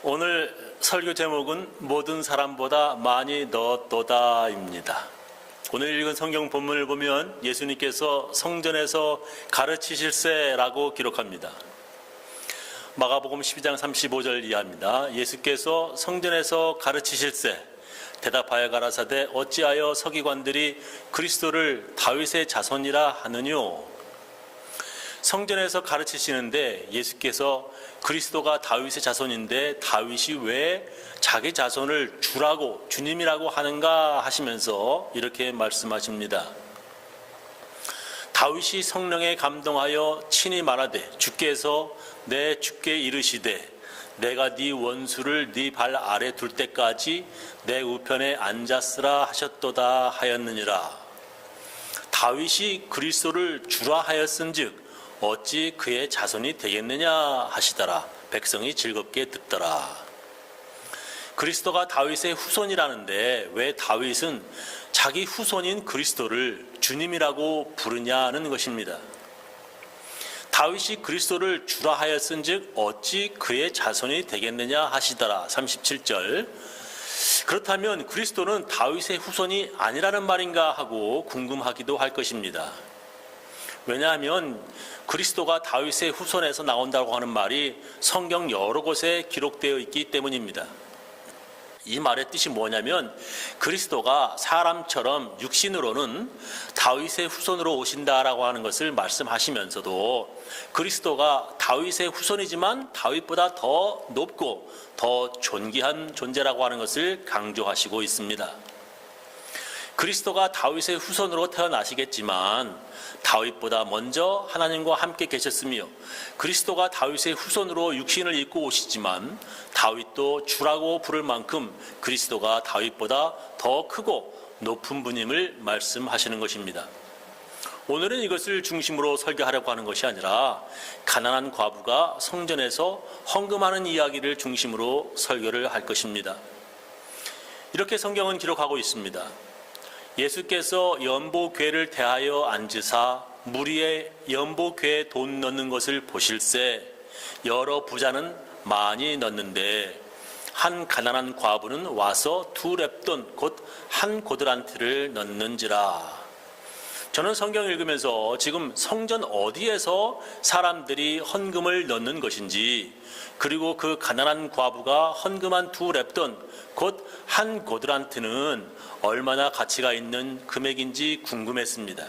오늘 설교 제목은 모든 사람보다 많이 넣었도다입니다. 오늘 읽은 성경 본문을 보면 예수님께서 성전에서 가르치실세라고 기록합니다. 마가복음 12장 35절 이하입니다. 예수께서 성전에서 가르치실세 대답하여 가라사대 어찌하여 서기관들이 그리스도를 다윗의 자손이라 하느뇨. 성전에서 가르치시는데 예수께서 그리스도가 다윗의 자손인데 다윗이 왜 자기 자손을 주라고 주님이라고 하는가 하시면서 이렇게 말씀하십니다. 다윗이 성령에 감동하여 친히 말하되 주께서 내 주께 이르시되 내가 네 원수를 네 발 아래 둘 때까지 내 우편에 앉았으라 하셨도다 하였느니라. 다윗이 그리스도를 주라 하였은즉 어찌 그의 자손이 되겠느냐 하시더라. 백성이 즐겁게 듣더라. 그리스도가 다윗의 후손이라는데 왜 다윗은 자기 후손인 그리스도를 주님이라고 부르냐는 것입니다. 다윗이 그리스도를 주라 하였은즉 어찌 그의 자손이 되겠느냐 하시더라. 37절. 그렇다면 그리스도는 다윗의 후손이 아니라는 말인가 하고 궁금하기도 할 것입니다. 왜냐하면 그리스도가 다윗의 후손에서 나온다고 하는 말이 성경 여러 곳에 기록되어 있기 때문입니다. 이 말의 뜻이 뭐냐면 그리스도가 사람처럼 육신으로는 다윗의 후손으로 오신다라고 하는 것을 말씀하시면서도 그리스도가 다윗의 후손이지만 다윗보다 더 높고 더 존귀한 존재라고 하는 것을 강조하시고 있습니다. 그리스도가 다윗의 후손으로 태어나시겠지만 다윗보다 먼저 하나님과 함께 계셨으며 그리스도가 다윗의 후손으로 육신을 입고 오시지만 다윗도 주라고 부를 만큼 그리스도가 다윗보다 더 크고 높은 분임을 말씀하시는 것입니다. 오늘은 이것을 중심으로 설교하려고 하는 것이 아니라 가난한 과부가 성전에서 헌금하는 이야기를 중심으로 설교를 할 것입니다. 이렇게 성경은 기록하고 있습니다. 예수께서 연보궤를 대하여 앉으사 무리의 연보궤에 돈 넣는 것을 보실세 여러 부자는 많이 넣는데 한 가난한 과부는 와서 두 렙돈 곧 한 고드란트를 넣는지라. 저는 성경 읽으면서 지금 성전 어디에서 사람들이 헌금을 넣는 것인지 그리고 그 가난한 과부가 헌금한 두 렙돈 곧 한 고드란트는 얼마나 가치가 있는 금액인지 궁금했습니다.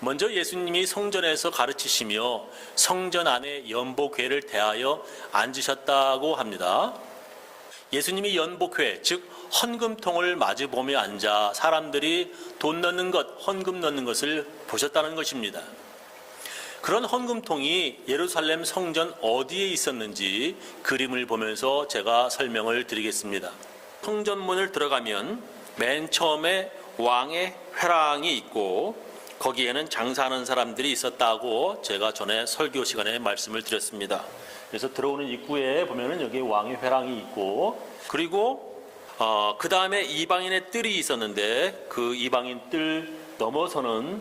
먼저 예수님이 성전에서 가르치시며 성전 안에 연보궤를 대하여 앉으셨다고 합니다. 예수님이 연보궤 즉 헌금통을 마주보며 앉아 사람들이 돈 넣는 것, 헌금 넣는 것을 보셨다는 것입니다. 그런 헌금통이 예루살렘 성전 어디에 있었는지 그림을 보면서 제가 설명을 드리겠습니다. 성전문을 들어가면 맨 처음에 왕의 회랑이 있고 거기에는 장사하는 사람들이 있었다고 제가 전에 설교 시간에 말씀을 드렸습니다. 그래서 들어오는 입구에 보면은 여기 왕의 회랑이 있고 그리고 그 다음에 이방인의 뜰이 있었는데 그 이방인 뜰 넘어서는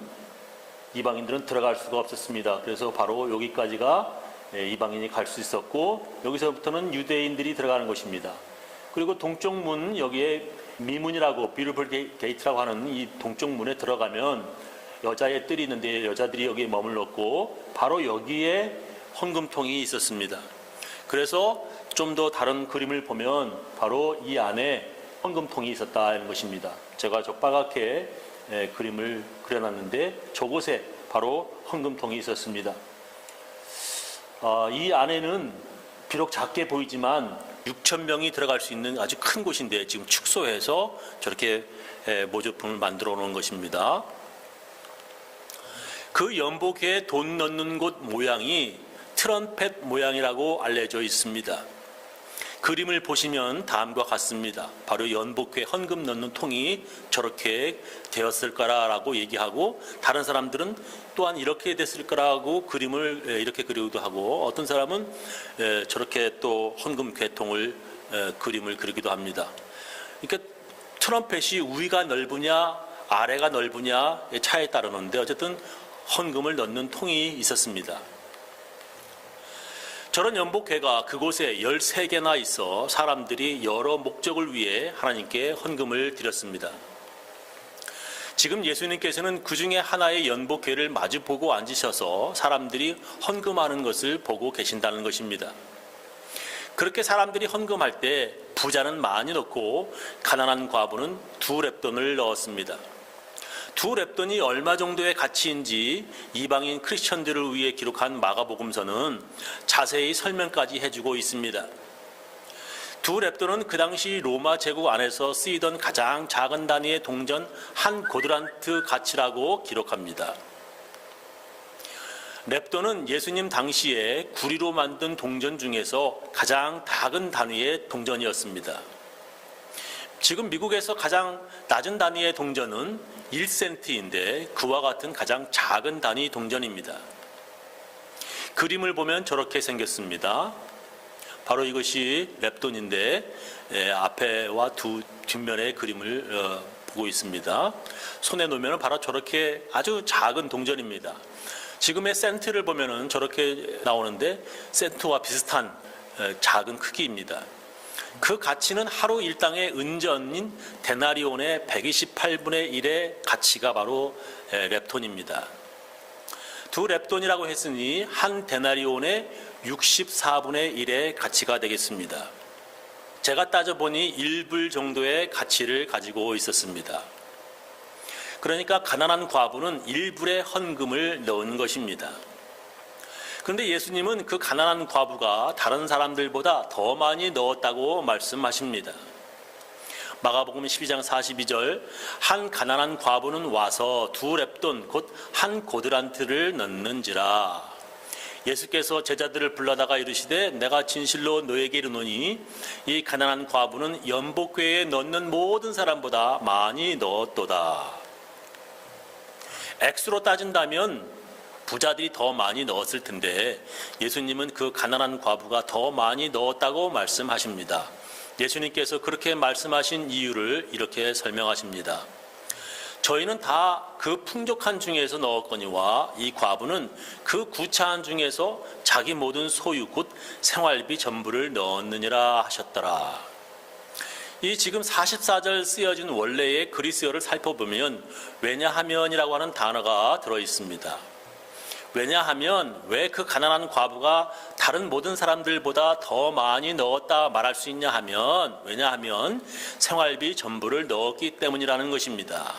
이방인들은 들어갈 수가 없었습니다. 그래서 바로 여기까지가 이방인이 갈 수 있었고 여기서부터는 유대인들이 들어가는 것입니다. 그리고 동쪽 문 여기에 미문이라고 뷰티풀 게이트라고 하는 이 동쪽 문에 들어가면 여자의 뜰이 있는데 여자들이 여기에 머물렀고 바로 여기에 헌금통이 있었습니다. 그래서 좀 더 다른 그림을 보면 바로 이 안에 헌금통이 있었다는 것입니다. 제가 저 빨갛게 그림을 그려놨는데 저곳에 바로 헌금통이 있었습니다. 이 안에는 비록 작게 보이지만 6,000명이 들어갈 수 있는 아주 큰 곳인데 지금 축소해서 저렇게 모조품을 만들어 놓은 것입니다. 그 연보궤에 돈 넣는 곳 모양이 트럼펫 모양이라고 알려져 있습니다. 그림을 보시면 다음과 같습니다. 바로 연보궤 헌금 넣는 통이 저렇게 되었을 거라고 얘기하고 다른 사람들은 또한 이렇게 됐을 거라고 그림을 이렇게 그리기도 하고 어떤 사람은 저렇게 또 헌금 궤통을 그림을 그리기도 합니다. 그러니까 트럼펫이 위가 넓으냐 아래가 넓으냐의 차이에 따르는데 어쨌든 헌금을 넣는 통이 있었습니다. 저런 연복궤가 그곳에 13개나 있어 사람들이 여러 목적을 위해 하나님께 헌금을 드렸습니다. 지금 예수님께서는 그 중에 하나의 연복궤를 마주보고 앉으셔서 사람들이 헌금하는 것을 보고 계신다는 것입니다. 그렇게 사람들이 헌금할 때 부자는 많이 넣고 가난한 과부는 2렙돈을 넣었습니다. 2렙돈이 얼마 정도의 가치인지 이방인 크리스천들을 위해 기록한 마가복음서는 자세히 설명까지 해주고 있습니다. 2렙돈은 그 당시 로마 제국 안에서 쓰이던 가장 작은 단위의 동전 한 고드란트 가치라고 기록합니다. 렙돈은 예수님 당시에 구리로 만든 동전 중에서 가장 작은 단위의 동전이었습니다. 지금 미국에서 가장 낮은 단위의 동전은 1센트인데 그와 같은 가장 작은 단위 동전입니다. 그림을 보면 저렇게 생겼습니다. 바로 이것이 렙돈인데 앞에와 뒷면의 그림을 보고 있습니다. 손에 놓으면 바로 저렇게 아주 작은 동전입니다. 지금의 센트를 보면 저렇게 나오는데 센트와 비슷한 작은 크기입니다. 그 가치는 하루 일당의 은전인 데나리온의 128분의 1의 가치가 바로 렙돈입니다. 2렙돈이라고 했으니 한 데나리온의 64분의 1의 가치가 되겠습니다. 제가 따져보니 1불 정도의 가치를 가지고 있었습니다. 그러니까 가난한 과부는 1불의 헌금을 넣은 것입니다. 그런데 예수님은 그 가난한 과부가 다른 사람들보다 더 많이 넣었다고 말씀하십니다. 마가복음 12장 42절, 한 가난한 과부는 와서 2렙돈 곧 한 고드란트를 넣는지라. 예수께서 제자들을 불러다가 이르시되 내가 진실로 너에게 이르노니 이 가난한 과부는 연복궤에 넣는 모든 사람보다 많이 넣었도다. 액수로 따진다면 부자들이 더 많이 넣었을 텐데 예수님은 그 가난한 과부가 더 많이 넣었다고 말씀하십니다. 예수님께서 그렇게 말씀하신 이유를 이렇게 설명하십니다. 저희는 다 그 풍족한 중에서 넣었거니와 이 과부는 그 구차한 중에서 자기 모든 소유 곧 생활비 전부를 넣었느니라 하셨더라. 이 지금 44절 쓰여진 원래의 그리스어를 살펴보면 왜냐하면이라고 하는 단어가 들어있습니다. 왜냐하면 왜 그 가난한 과부가 다른 모든 사람들보다 더 많이 넣었다 말할 수 있냐 하면 왜냐하면 생활비 전부를 넣었기 때문이라는 것입니다.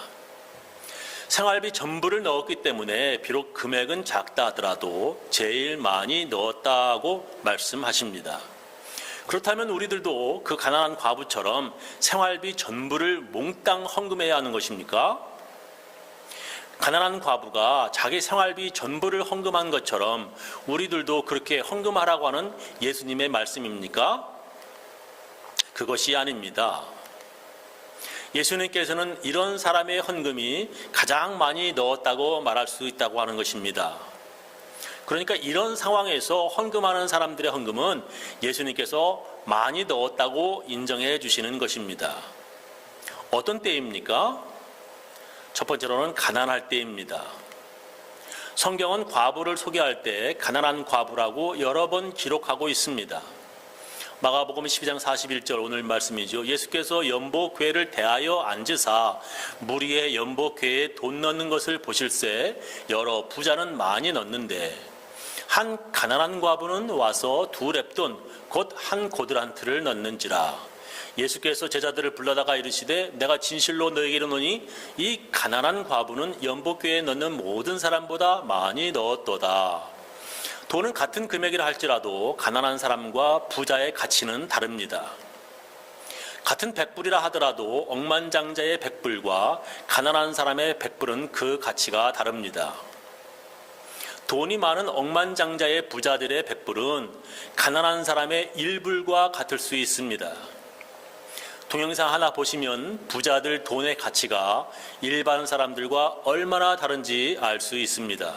생활비 전부를 넣었기 때문에 비록 금액은 작다 하더라도 제일 많이 넣었다고 말씀하십니다. 그렇다면 우리들도 그 가난한 과부처럼 생활비 전부를 몽땅 헌금해야 하는 것입니까? 가난한 과부가 자기 생활비 전부를 헌금한 것처럼 우리들도 그렇게 헌금하라고 하는 예수님의 말씀입니까? 그것이 아닙니다. 예수님께서는 이런 사람의 헌금이 가장 많이 넣었다고 말할 수 있다고 하는 것입니다. 그러니까 이런 상황에서 헌금하는 사람들의 헌금은 예수님께서 많이 넣었다고 인정해 주시는 것입니다. 어떤 때입니까? 첫 번째로는 가난할 때입니다. 성경은 과부를 소개할 때 가난한 과부라고 여러 번 기록하고 있습니다. 마가복음 12장 41절 오늘 말씀이죠. 예수께서 연복궤를 대하여 앉으사 무리의 연복궤에 돈 넣는 것을 보실새 여러 부자는 많이 넣는데 한 가난한 과부는 와서 2렙돈 곧 한 고드란트를 넣는지라. 예수께서 제자들을 불러다가 이르시되 내가 진실로 너에게 이르노니 이 가난한 과부는 연복궤에 넣는 모든 사람보다 많이 넣었도다. 돈은 같은 금액이라 할지라도 가난한 사람과 부자의 가치는 다릅니다. 같은 100불이라 하더라도 억만장자의 100불과 가난한 사람의 100불은 그 가치가 다릅니다. 돈이 많은 억만장자의 부자들의 100불은 가난한 사람의 1불과 같을 수 있습니다. 동영상 하나 보시면 부자들 돈의 가치가 일반 사람들과 얼마나 다른지 알 수 있습니다.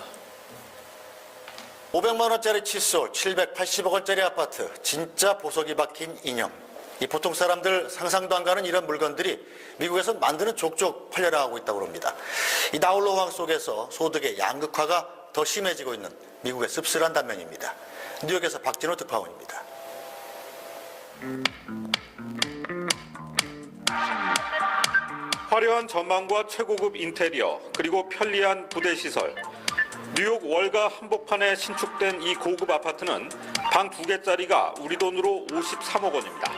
500만 원짜리 칫솔, 780억 원짜리 아파트, 진짜 보석이 박힌 인형. 이 보통 사람들 상상도 안 가는 이런 물건들이 미국에서 만드는 족족 팔려나가고 있다고 합니다. 이 나홀로 호황 속에서 소득의 양극화가 더 심해지고 있는 미국의 씁쓸한 단면입니다. 뉴욕에서 박진호 특파원입니다. 화려한 전망과 최고급 인테리어, 그리고 편리한 부대 시설. 뉴욕 월가 한복판에 신축된 이 고급 아파트는 방 2개짜리가 우리 돈으로 53억 원입니다.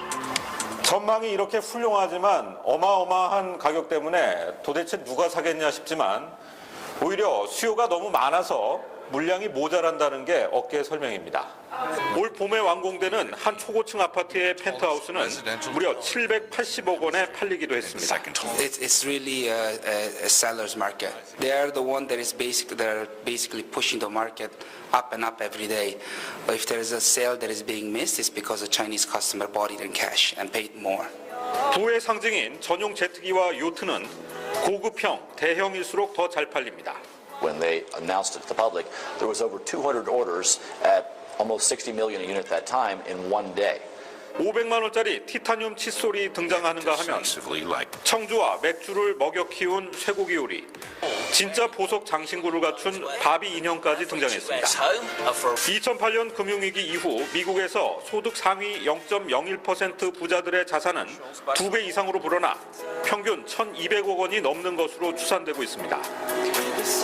전망이 이렇게 훌륭하지만 어마어마한 가격 때문에 도대체 누가 사겠냐 싶지만 오히려 수요가 너무 많아서 물량이 모자란다는 게 업계의 설명입니다. 올 봄에 완공되는 한 초고층 아파트의 펜트하우스는 무려 780억 원에 팔리기도 했습니다. It's really a seller's market. They are the one that are basically pushing the market up and up every day. If there is a sale that is being missed, it's because the Chinese customer bought it in cash and paid more. 부의 상징인 전용 제트기와 요트는 고급형, 대형일수록 더 잘 팔립니다. When they announced it to the public, there was over 200 orders at almost 60 million a unit at that time in one day. 500만 원짜리 티타늄 칫솔이 등장하는가 하면 청주와 맥주를 먹여 키운 쇠고기 요리, 진짜 보석 장신구를 갖춘 바비 인형까지 등장했습니다. 2008년 금융위기 이후 미국에서 소득 상위 0.01% 부자들의 자산은 2배 이상으로 불어나 평균 1,200억 원이 넘는 것으로 추산되고 있습니다.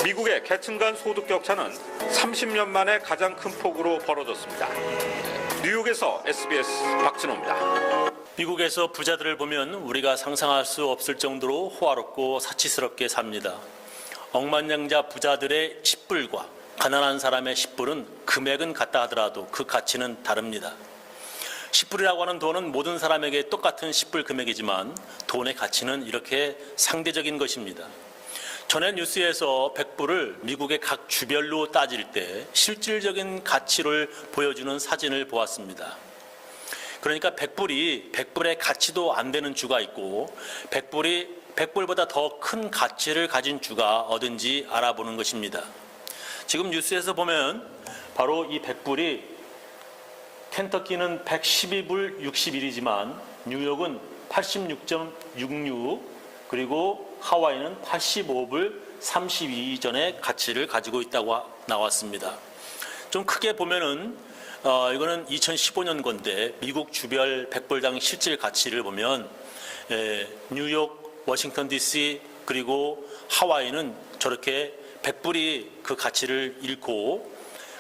미국의 계층 간 소득 격차는 30년 만에 가장 큰 폭으로 벌어졌습니다. 뉴욕에서 SBS 박진호입니다. 미국에서 부자들을 보면 우리가 상상할 수 없을 정도로 호화롭고 사치스럽게 삽니다. 억만장자 부자들의 10불과 가난한 사람의 10불은 금액은 같다 하더라도 그 가치는 다릅니다. 10불이라고 하는 돈은 모든 사람에게 똑같은 10불 금액이지만 돈의 가치는 이렇게 상대적인 것입니다. 전에 뉴스에서 100불을 미국의 각 주별로 따질 때 실질적인 가치를 보여주는 사진을 보았습니다. 그러니까 100불의 가치도 안 되는 주가 있고 100불보다 더 큰 가치를 가진 주가 어딘지 알아보는 것입니다. 지금 뉴스에서 보면 바로 이 100불이 켄터키는 112불 61이지만 뉴욕은 86.66 그리고 하와이는 85불 32 전의 가치를 가지고 있다고 나왔습니다. 좀 크게 보면은 이거는 2015년 건데 미국 주별 100불당 실질 가치를 보면 뉴욕, 워싱턴 DC 그리고 하와이는 저렇게 100불이 그 가치를 잃고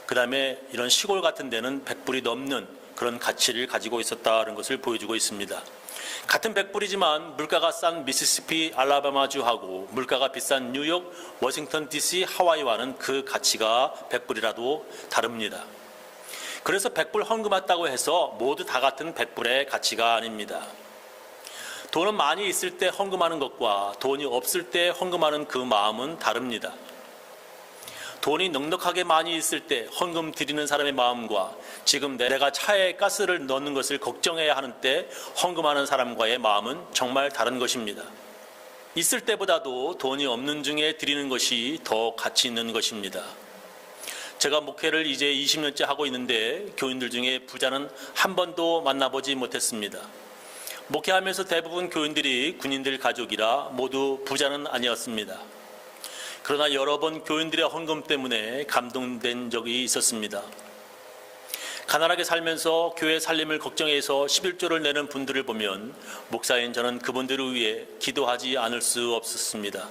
그 다음에 이런 시골 같은 데는 100불이 넘는 그런 가치를 가지고 있었다는 것을 보여주고 있습니다. 같은 100불이지만 물가가 싼 미시시피, 알라바마주하고 물가가 비싼 뉴욕, 워싱턴 DC, 하와이와는 그 가치가 100불이라도 다릅니다. 그래서 100불 헌금했다고 해서 모두 다 같은 100불의 가치가 아닙니다. 돈은 많이 있을 때 헌금하는 것과 돈이 없을 때 헌금하는 그 마음은 다릅니다. 돈이 넉넉하게 많이 있을 때 헌금 드리는 사람의 마음과 지금 내가 차에 가스를 넣는 것을 걱정해야 하는 때 헌금하는 사람과의 마음은 정말 다른 것입니다. 있을 때보다도 돈이 없는 중에 드리는 것이 더 가치 있는 것입니다. 제가 목회를 이제 20년째 하고 있는데 교인들 중에 부자는 한 번도 만나보지 못했습니다. 목회하면서 대부분 교인들이 군인들 가족이라 모두 부자는 아니었습니다. 그러나 여러 번 교인들의 헌금 때문에 감동된 적이 있었습니다. 가난하게 살면서 교회 살림을 걱정해서 11조를 내는 분들을 보면 목사인 저는 그분들을 위해 기도하지 않을 수 없었습니다.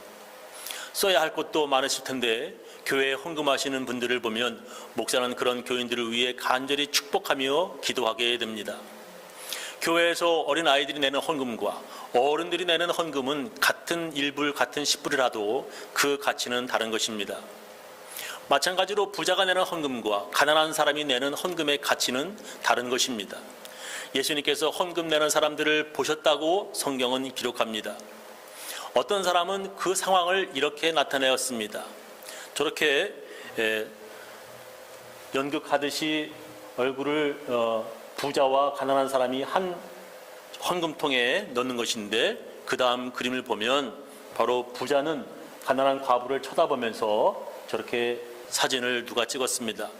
써야 할 것도 많으실 텐데 교회에 헌금하시는 분들을 보면 목사는 그런 교인들을 위해 간절히 축복하며 기도하게 됩니다. 교회에서 어린 아이들이 내는 헌금과 어른들이 내는 헌금은 같은 1불, 같은 10불이라도 그 가치는 다른 것입니다. 마찬가지로 부자가 내는 헌금과 가난한 사람이 내는 헌금의 가치는 다른 것입니다. 예수님께서 헌금 내는 사람들을 보셨다고 성경은 기록합니다. 어떤 사람은 그 상황을 이렇게 나타내었습니다. 저렇게 연극하듯이 얼굴을 부자와 가난한 사람이 한 헌금통에 넣는 것인데 그 다음 그림을 보면 바로 부자는 가난한 과부를 쳐다보면서 저렇게 사진을 누가 찍었습니다.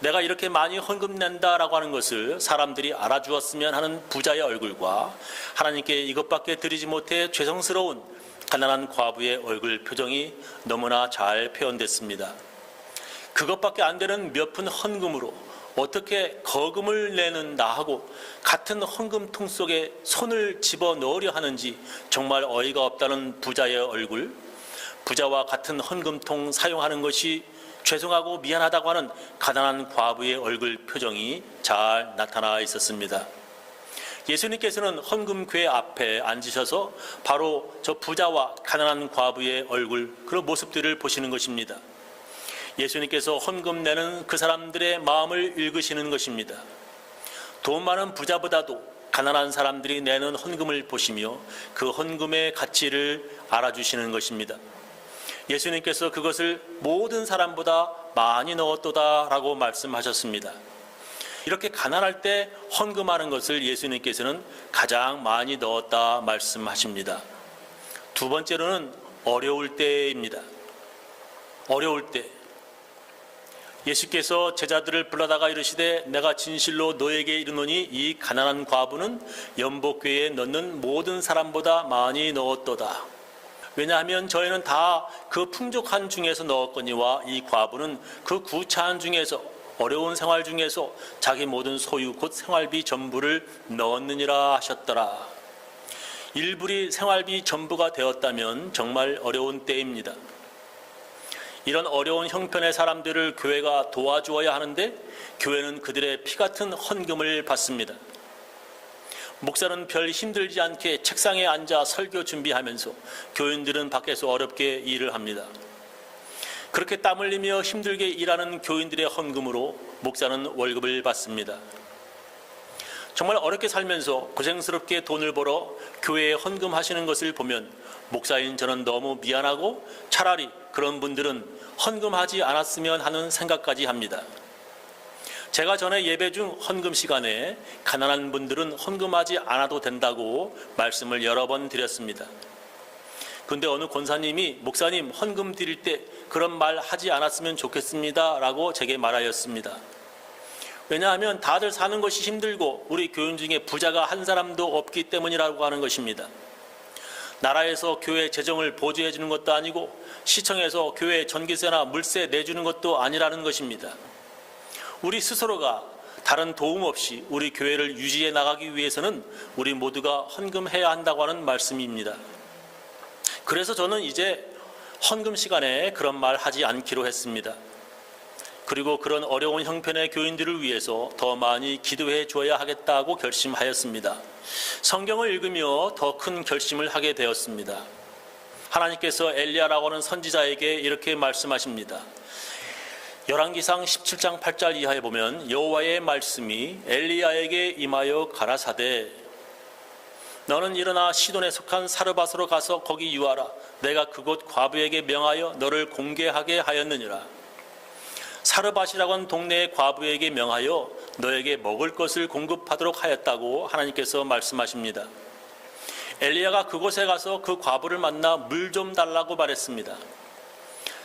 내가 이렇게 많이 헌금 낸다라고 하는 것을 사람들이 알아주었으면 하는 부자의 얼굴과 하나님께 이것밖에 드리지 못해 죄송스러운 가난한 과부의 얼굴 표정이 너무나 잘 표현됐습니다. 그것밖에 안 되는 몇 푼 헌금으로 어떻게 거금을 내는다 하고 같은 헌금통 속에 손을 집어넣으려 하는지 정말 어이가 없다는 부자의 얼굴, 부자와 같은 헌금통 사용하는 것이 죄송하고 미안하다고 하는 가난한 과부의 얼굴 표정이 잘 나타나 있었습니다. 예수님께서는 헌금궤 앞에 앉으셔서 바로 저 부자와 가난한 과부의 얼굴, 그런 모습들을 보시는 것입니다. 예수님께서 헌금 내는 그 사람들의 마음을 읽으시는 것입니다. 돈 많은 부자보다도 가난한 사람들이 내는 헌금을 보시며 그 헌금의 가치를 알아주시는 것입니다. 예수님께서 그것을 모든 사람보다 많이 넣었도다라고 말씀하셨습니다. 이렇게 가난할 때 헌금하는 것을 예수님께서는 가장 많이 넣었다 말씀하십니다. 두 번째로는 어려울 때입니다. 어려울 때 예수께서 제자들을 불러다가 이르시되 내가 진실로 너에게 이르노니 이 가난한 과부는 연복궤에 넣는 모든 사람보다 많이 넣었도다. 왜냐하면 저희는 다 그 풍족한 중에서 넣었거니와 이 과부는 그 구차한 중에서 어려운 생활 중에서 자기 모든 소유 곧 생활비 전부를 넣었느니라 하셨더라. 일불이 생활비 전부가 되었다면 정말 어려운 때입니다. 이런 어려운 형편의 사람들을 교회가 도와주어야 하는데 교회는 그들의 피 같은 헌금을 받습니다. 목사는 별 힘들지 않게 책상에 앉아 설교 준비하면서 교인들은 밖에서 어렵게 일을 합니다. 그렇게 땀 흘리며 힘들게 일하는 교인들의 헌금으로 목사는 월급을 받습니다. 정말 어렵게 살면서 고생스럽게 돈을 벌어 교회에 헌금하시는 것을 보면 목사인 저는 너무 미안하고 차라리 그런 분들은 헌금하지 않았으면 하는 생각까지 합니다. 제가 전에 예배 중 헌금 시간에 가난한 분들은 헌금하지 않아도 된다고 말씀을 여러 번 드렸습니다. 근데 어느 권사님이 목사님 헌금 드릴 때 그런 말 하지 않았으면 좋겠습니다 라고 제게 말하였습니다. 왜냐하면 다들 사는 것이 힘들고 우리 교인 중에 부자가 한 사람도 없기 때문이라고 하는 것입니다. 나라에서 교회 재정을 보조해 주는 것도 아니고 시청에서 교회 전기세나 물세 내주는 것도 아니라는 것입니다. 우리 스스로가 다른 도움 없이 우리 교회를 유지해 나가기 위해서는 우리 모두가 헌금해야 한다고 하는 말씀입니다. 그래서 저는 이제 헌금 시간에 그런 말 하지 않기로 했습니다. 그리고 그런 어려운 형편의 교인들을 위해서 더 많이 기도해 줘야 하겠다고 결심하였습니다. 성경을 읽으며 더 큰 결심을 하게 되었습니다. 하나님께서 엘리야라고 하는 선지자에게 이렇게 말씀하십니다. 열왕기상 17장 8절 이하에 보면 여호와의 말씀이 엘리야에게 임하여 가라사대 너는 일어나 시돈에 속한 사르밧으로 가서 거기 유하라. 내가 그곳 과부에게 명하여 너를 공개하게 하였느니라. 사르밧이라고 하는 동네의 과부에게 명하여 너에게 먹을 것을 공급하도록 하였다고 하나님께서 말씀하십니다. 엘리야가 그곳에 가서 그 과부를 만나 물 좀 달라고 말했습니다.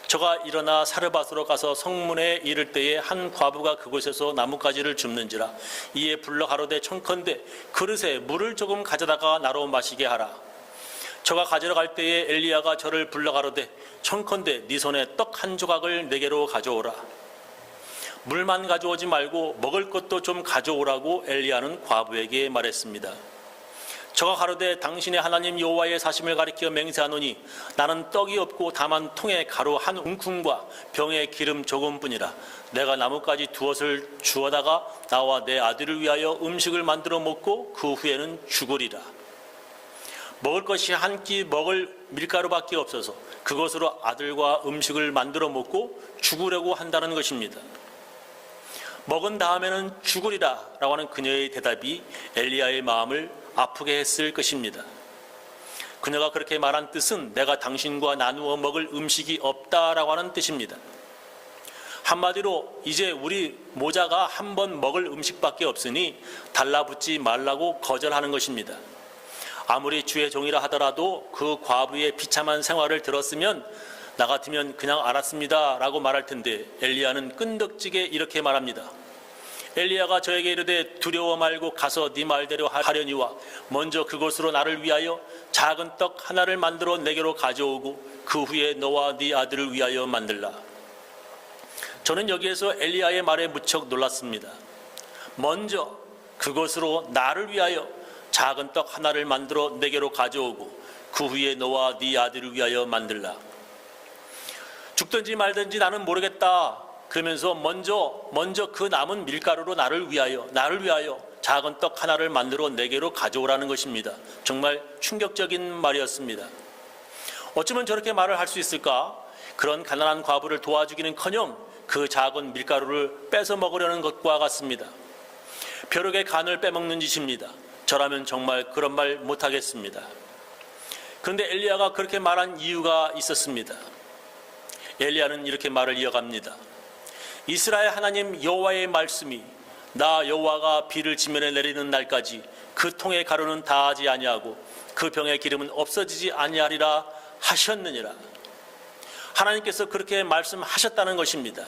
저가 일어나 사르밧으로 가서 성문에 이를 때에 한 과부가 그곳에서 나뭇가지를 줍는지라. 이에 불러 가로되 청컨대 그릇에 물을 조금 가져다가 나로 마시게 하라. 저가 가지러 갈 때에 엘리야가 저를 불러 가로되 청컨대 네 손에 떡 한 조각을 내게로 가져오라. 물만 가져오지 말고 먹을 것도 좀 가져오라고 엘리야는 과부에게 말했습니다. 저가 가로되 당신의 하나님 여호와의 사심을 가리켜 맹세하노니 나는 떡이 없고 다만 통에 가루 한 움큼과 병에 기름 조금뿐이라. 내가 나뭇가지 두엇을 주워다가 나와 내 아들을 위하여 음식을 만들어 먹고 그 후에는 죽으리라. 먹을 것이 한 끼 먹을 밀가루밖에 없어서 그것으로 아들과 음식을 만들어 먹고 죽으려고 한다는 것입니다. 먹은 다음에는 죽으리라 라고 하는 그녀의 대답이 엘리야의 마음을 아프게 했을 것입니다. 그녀가 그렇게 말한 뜻은 내가 당신과 나누어 먹을 음식이 없다라고 하는 뜻입니다. 한마디로 이제 우리 모자가 한 번 먹을 음식밖에 없으니 달라붙지 말라고 거절하는 것입니다. 아무리 주의 종이라 하더라도 그 과부의 비참한 생활을 들었으면 나 같으면 그냥 알았습니다 라고 말할 텐데 엘리야는 끈덕지게 이렇게 말합니다. 엘리야가 저에게 이르되 두려워 말고 가서 네 말대로 하려니와 먼저 그곳으로 나를 위하여 작은 떡 하나를 만들어 내게로 가져오고 그 후에 너와 네 아들을 위하여 만들라. 저는 여기에서 엘리야의 말에 무척 놀랐습니다. 먼저 그것으로 나를 위하여 작은 떡 하나를 만들어 내게로 가져오고 그 후에 너와 네 아들을 위하여 만들라. 죽든지 말든지 나는 모르겠다. 그러면서 먼저 그 남은 밀가루로 나를 위하여 작은 떡 하나를 만들어 내게로 가져오라는 것입니다. 정말 충격적인 말이었습니다. 어쩌면 저렇게 말을 할 수 있을까? 그런 가난한 과부를 도와주기는커녕 그 작은 밀가루를 뺏어 먹으려는 것과 같습니다. 벼룩의 간을 빼먹는 짓입니다. 저라면 정말 그런 말 못하겠습니다. 그런데 엘리야가 그렇게 말한 이유가 있었습니다. 엘리야는 이렇게 말을 이어갑니다. 이스라엘 하나님 여호와의 말씀이 나 여호와가 비를 지면에 내리는 날까지 그 통의 가루는 다하지 아니하고 그 병의 기름은 없어지지 아니하리라 하셨느니라. 하나님께서 그렇게 말씀하셨다는 것입니다.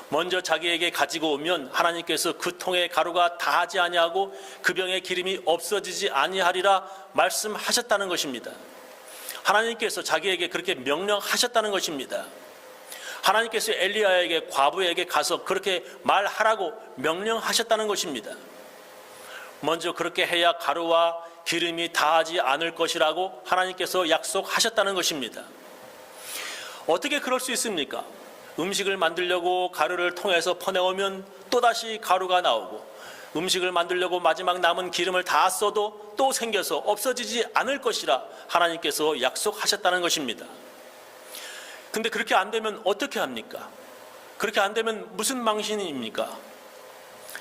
먼저 자기에게 가지고 오면 하나님께서 그 통의 가루가 다하지 아니하고 그 병의 기름이 없어지지 아니하리라 말씀하셨다는 것입니다. 하나님께서 자기에게 그렇게 명령하셨다는 것입니다. 하나님께서 엘리야에게 과부에게 가서 그렇게 말하라고 명령하셨다는 것입니다. 먼저 그렇게 해야 가루와 기름이 다하지 않을 것이라고 하나님께서 약속하셨다는 것입니다. 어떻게 그럴 수 있습니까? 음식을 만들려고 가루를 통해서 퍼내오면 또다시 가루가 나오고 음식을 만들려고 마지막 남은 기름을 다 써도 또 생겨서 없어지지 않을 것이라 하나님께서 약속하셨다는 것입니다. 근데 그렇게 안 되면 어떻게 합니까? 그렇게 안 되면 무슨 망신입니까?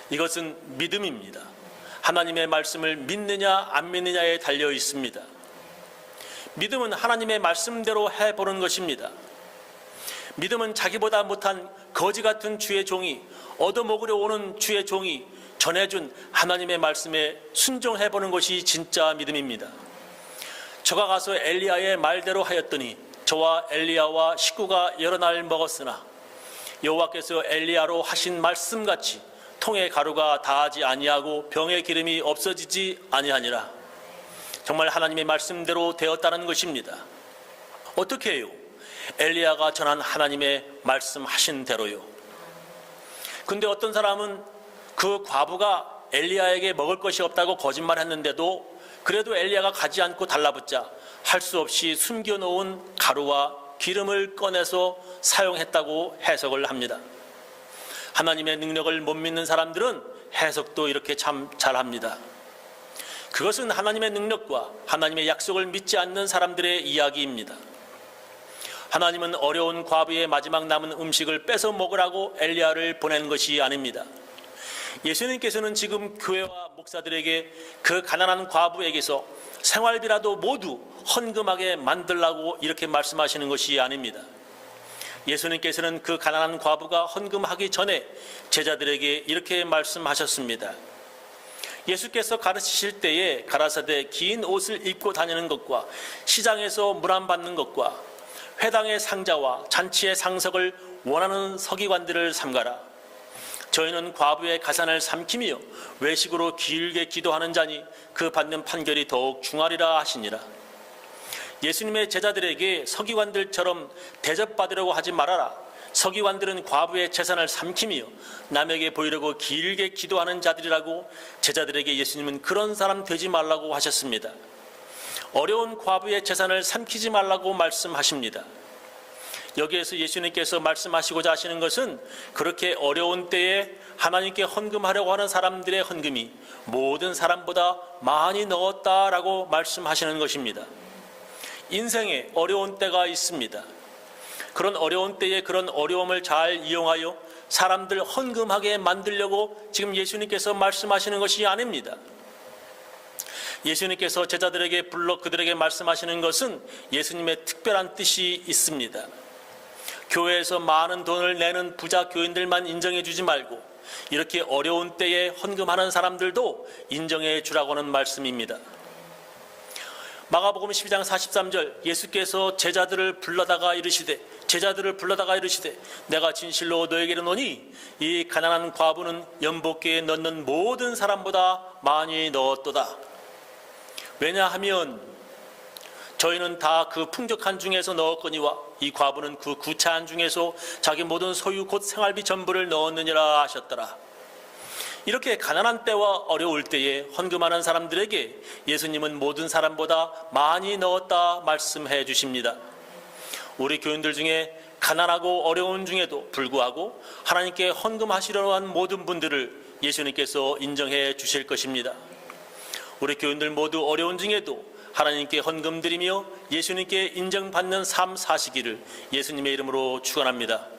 이것은 믿음입니다. 하나님의 말씀을 믿느냐 안 믿느냐에 달려 있습니다. 믿음은 하나님의 말씀대로 해보는 것입니다. 믿음은 자기보다 못한 거지 같은 주의 종이 얻어먹으려 오는 주의 종이 전해준 하나님의 말씀에 순종해보는 것이 진짜 믿음입니다. 저가 가서 엘리야의 말대로 하였더니 저와 엘리야와 식구가 여러 날 먹었으나 여호와께서 엘리야로 하신 말씀같이 통의 가루가 다하지 아니하고 병의 기름이 없어지지 아니하니라. 정말 하나님의 말씀대로 되었다는 것입니다. 어떻게 해요? 엘리야가 전한 하나님의 말씀하신 대로요. 근데 어떤 사람은 그 과부가 엘리야에게 먹을 것이 없다고 거짓말했는데도 그래도 엘리야가 가지 않고 달라붙자 할 수 없이 숨겨놓은 가루와 기름을 꺼내서 사용했다고 해석을 합니다. 하나님의 능력을 못 믿는 사람들은 해석도 이렇게 참 잘합니다. 그것은 하나님의 능력과 하나님의 약속을 믿지 않는 사람들의 이야기입니다. 하나님은 어려운 과부의 마지막 남은 음식을 뺏어 먹으라고 엘리야를 보낸 것이 아닙니다. 예수님께서는 지금 교회와 목사들에게 그 가난한 과부에게서 생활비라도 모두 헌금하게 만들라고 이렇게 말씀하시는 것이 아닙니다. 예수님께서는 그 가난한 과부가 헌금하기 전에 제자들에게 이렇게 말씀하셨습니다. 예수께서 가르치실 때에 가라사대 긴 옷을 입고 다니는 것과 시장에서 물 안 받는 것과 회당의 상자와 잔치의 상석을 원하는 서기관들을 삼가라. 저희는 과부의 가산을 삼키며 외식으로 길게 기도하는 자니 그 받는 판결이 더욱 중하리라 하시니라. 예수님의 제자들에게 서기관들처럼 대접받으려고 하지 말아라. 서기관들은 과부의 재산을 삼키며 남에게 보이려고 길게 기도하는 자들이라고 제자들에게 예수님은 그런 사람 되지 말라고 하셨습니다. 어려운 과부의 재산을 삼키지 말라고 말씀하십니다. 여기에서 예수님께서 말씀하시고자 하시는 것은 그렇게 어려운 때에 하나님께 헌금하려고 하는 사람들의 헌금이 모든 사람보다 많이 넣었다라고 말씀하시는 것입니다. 인생에 어려운 때가 있습니다. 그런 어려운 때에 그런 어려움을 잘 이용하여 사람들 헌금하게 만들려고 지금 예수님께서 말씀하시는 것이 아닙니다. 예수님께서 제자들에게 불러 그들에게 말씀하시는 것은 예수님의 특별한 뜻이 있습니다. 교회에서 많은 돈을 내는 부자 교인들만 인정해 주지 말고 이렇게 어려운 때에 헌금하는 사람들도 인정해 주라고는 말씀입니다. 마가복음 12장 43절 예수께서 제자들을 불러다가 이르시되 내가 진실로 너에게 이르노니 이 가난한 과부는 연복기에 넣는 모든 사람보다 많이 넣었도다. 왜냐하면 저희는 다 그 풍족한 중에서 넣었거니와 이 과부는 그 구차한 중에서 자기 모든 소유 곧 생활비 전부를 넣었느니라 하셨더라. 이렇게 가난한 때와 어려울 때에 헌금하는 사람들에게 예수님은 모든 사람보다 많이 넣었다 말씀해 주십니다. 우리 교인들 중에 가난하고 어려운 중에도 불구하고 하나님께 헌금하시려고 한 모든 분들을 예수님께서 인정해 주실 것입니다. 우리 교인들 모두 어려운 중에도 하나님께 헌금드리며 예수님께 인정받는 삶 사시기를 예수님의 이름으로 축원합니다.